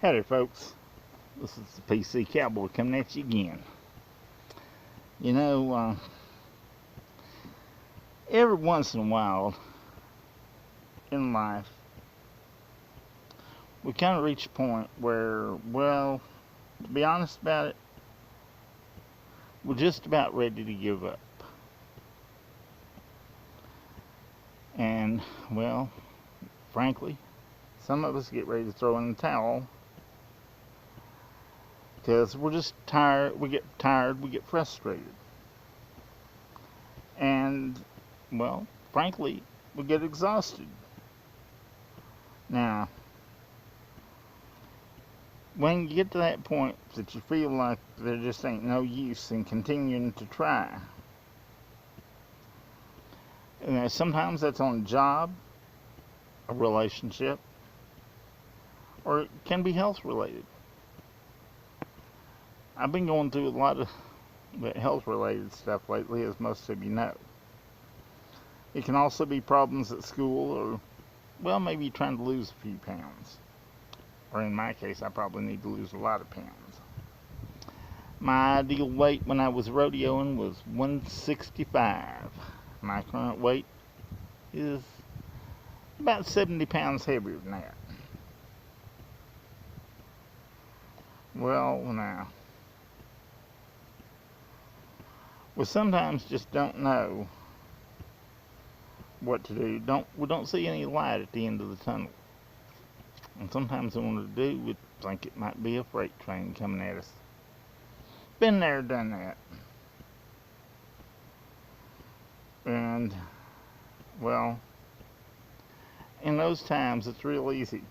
Howdy folks, this is the PC Cowboy coming at you again. You know, every once in a while in life, we kind of reach a point where, well, to be honest about it, we're just about ready to give up. And, well, frankly, some of us get ready to throw in the towel because we're just tired, we get frustrated. And, well, frankly, we get exhausted. Now, when you get to that point that you feel like there just ain't no use in continuing to try, and sometimes that's on a job, a relationship, or it can be health related. I've been going through a lot of health related stuff lately, as most of you know. It can also be problems at school, or, well, maybe trying to lose a few pounds. Or in my case, I probably need to lose a lot of pounds. My ideal weight when I was rodeoing was 165. My current weight is about 70 pounds heavier than that. Well, now, we sometimes just don't know what to do. We don't see any light at the end of the tunnel. And sometimes when we do, we think it might be a freight train coming at us. Been there, done that. And, well, in those times, it's real easy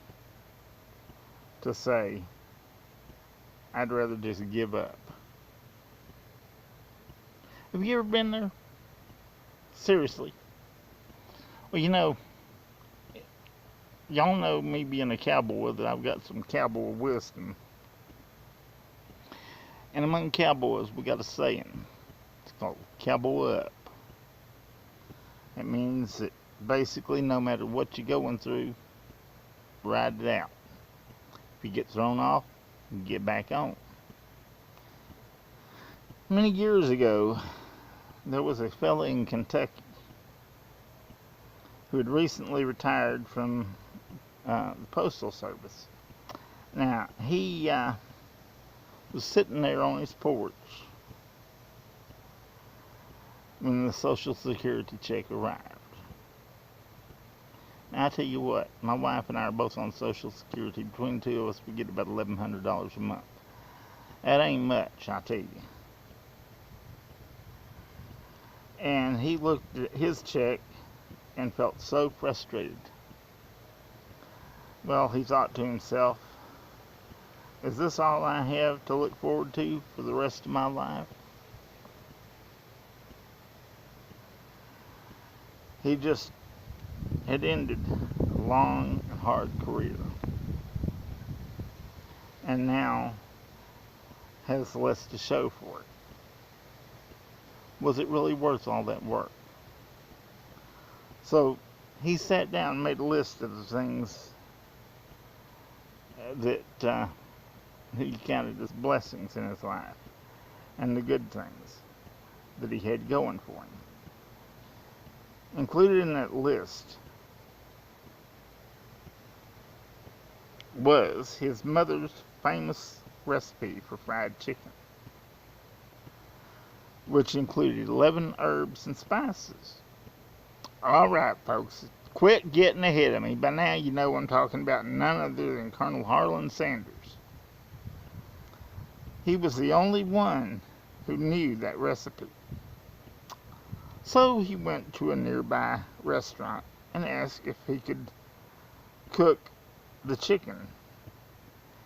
to say, I'd rather just give up. Have you ever been there? Seriously. Well, you know, y'all know me being a cowboy that I've got some cowboy wisdom. And among cowboys, we got a saying. It's called cowboy up. It means that basically no matter what you're going through, ride it out. If you get thrown off, get back on. Many years ago, there was a fella in Kentucky who had recently retired from the Postal Service. Now, he was sitting there on his porch when the Social Security check arrived. Now, I tell you what, my wife and I are both on Social Security. Between the two of us, we get about $1,100 a month. That ain't much, I tell you. And he looked at his check and felt so frustrated. Well, he thought to himself, is this all I have to look forward to for the rest of my life? He just had ended a long and hard career, and now has less to show for it. Was it really worth all that work? So he sat down and made a list of the things that he counted as blessings in his life, and the good things that he had going for him. Included in that list was his mother's famous recipe for fried chicken, which included 11 herbs and spices. Alright, folks, quit getting ahead of me. By now you know I'm talking about none other than Colonel Harlan Sanders. He was the only one who knew that recipe. So he went to a nearby restaurant and asked if he could cook the chicken.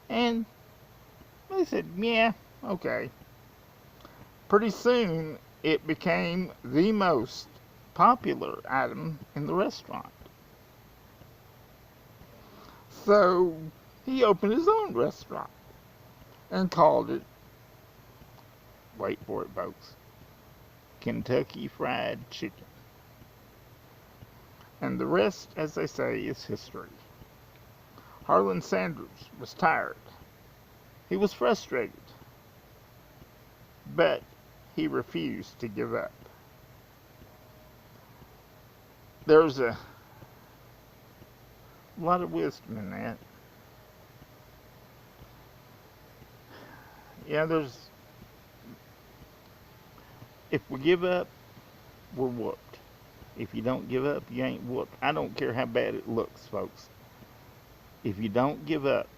And they said, yeah, okay. Pretty soon it became the most popular item in the restaurant. So he opened his own restaurant and called it, wait for it folks, Kentucky Fried Chicken. And the rest, as they say, is history. Harlan Sanders was tired He was frustrated, but he refused to give up. There's a lot of wisdom in that. Yeah, if we give up, we're whooped. If you don't give up, you ain't whooped. I don't care how bad it looks, folks. If you don't give up,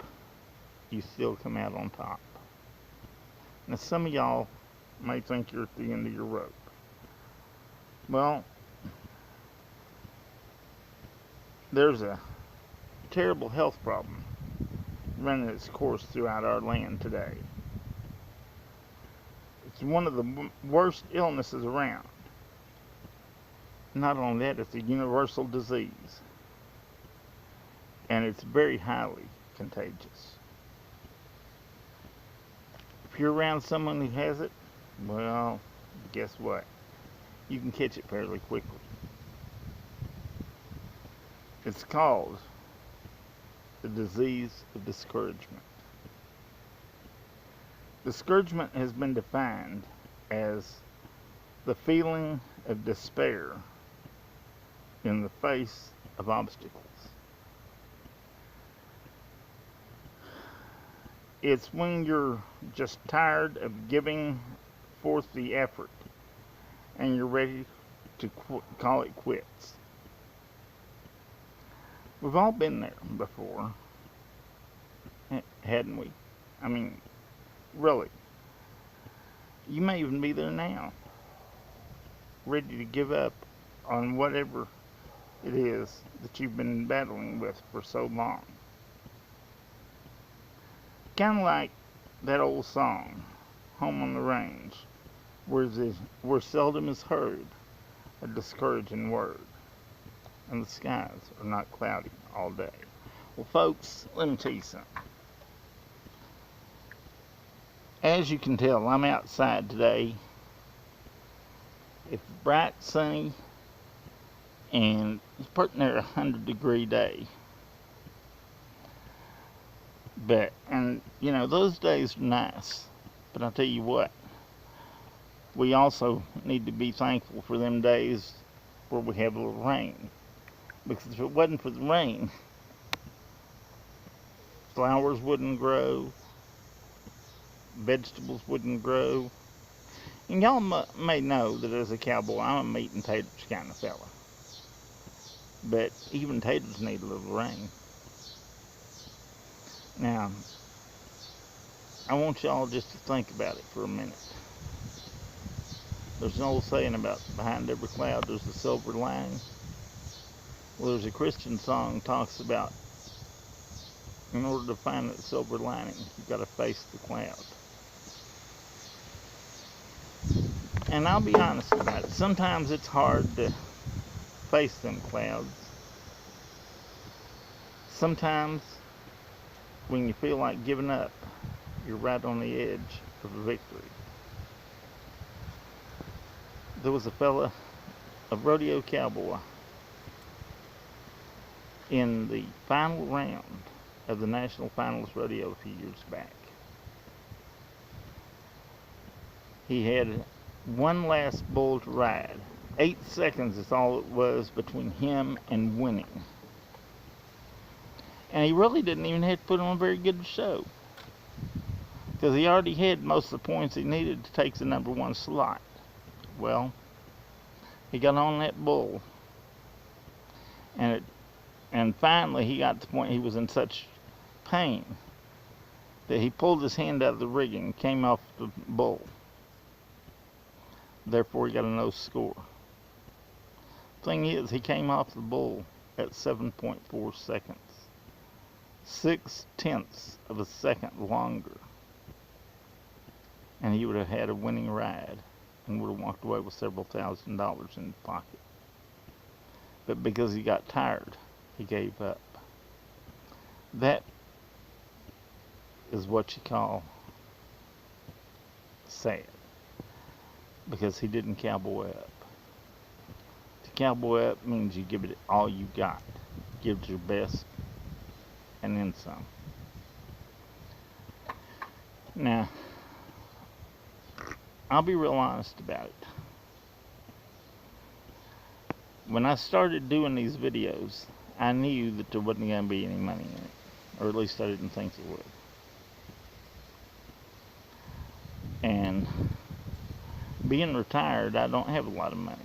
you still come out on top. Now, some of y'all may think you're at the end of your rope. Well, there's a terrible health problem running its course throughout our land today. It's one of the worst illnesses around. Not only that, it's a universal disease. And it's very highly contagious. If you're around someone who has it, well, guess what? You can catch it fairly quickly. It's called the disease of discouragement. Discouragement has been defined as the feeling of despair in the face of obstacles. It's when you're just tired of giving forth the effort and you're ready to call it quits. We've all been there before, hadn't we? I mean, really. You may even be there now, ready to give up on whatever it is that you've been battling with for so long. Kind of like that old song, Home on the Range, where seldom is heard a discouraging word, and the skies are not cloudy all day. Well, folks, let me tell you something. As you can tell, I'm outside today. It's bright, sunny, and it's pretty near 100-degree day. But, and you know, those days are nice. But I'll tell you what, we also need to be thankful for them days where we have a little rain. Because if it wasn't for the rain, flowers wouldn't grow, vegetables wouldn't grow. And y'all may know that as a cowboy, I'm a meat and taters kind of fella. But even taters need a little rain. Now, I want y'all just to think about it for a minute. There's an old saying about behind every cloud there's a silver lining. Well, there's a Christian song that talks about in order to find that silver lining, you've got to face the cloud. And I'll be honest about it. Sometimes it's hard to face them clouds. Sometimes when you feel like giving up, you're right on the edge of a victory. There was a fella, a rodeo cowboy, in the final round of the National Finals Rodeo a few years back. He had one last bull to ride. 8 seconds is all it was between him and winning. And he really didn't even have to put on a very good show, because he already had most of the points he needed to take the number 1 slot. Well, he got on that bull, and finally he got to the point he was in such pain that he pulled his hand out of the rigging and came off the bull. Therefore, he got a no score. Thing is, he came off the bull at 7.4 seconds. 0.6 of a second longer. And he would have had a winning ride and would have walked away with several $1,000s in his pocket. But because he got tired, he gave up. That is what you call sad. Because he didn't cowboy up. To cowboy up means you give it all you got. Give it your best and then some. Now, I'll be real honest about it. When I started doing these videos, I knew that there wasn't going to be any money in it. Or at least I didn't think there would. And being retired, I don't have a lot of money.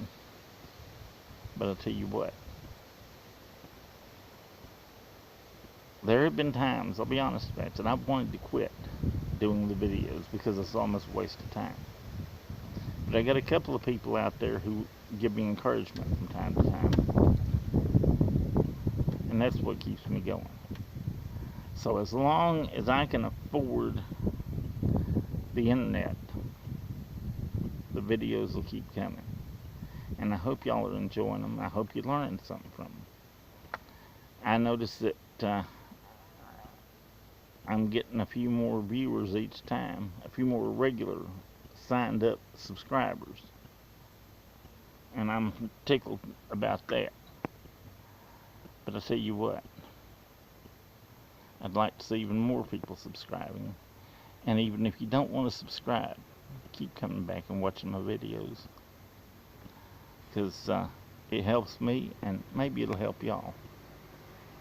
But I'll tell you what. There have been times, I'll be honest about it, that I've wanted to quit doing the videos because it's almost a waste of time. But I got a couple of people out there who give me encouragement from time to time. And that's what keeps me going. So as long as I can afford the internet, the videos will keep coming. And I hope y'all are enjoying them. I hope you're learning something from them. I noticed that I'm getting a few more viewers each time, a few more regular signed up subscribers, and I'm tickled about that. But I tell you what, I'd like to see even more people subscribing, and even if you don't want to subscribe, keep coming back and watching my videos, because it helps me and maybe it'll help y'all.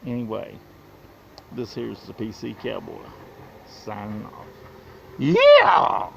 Anyway, this here's the PC Cowboy signing off. Yeah!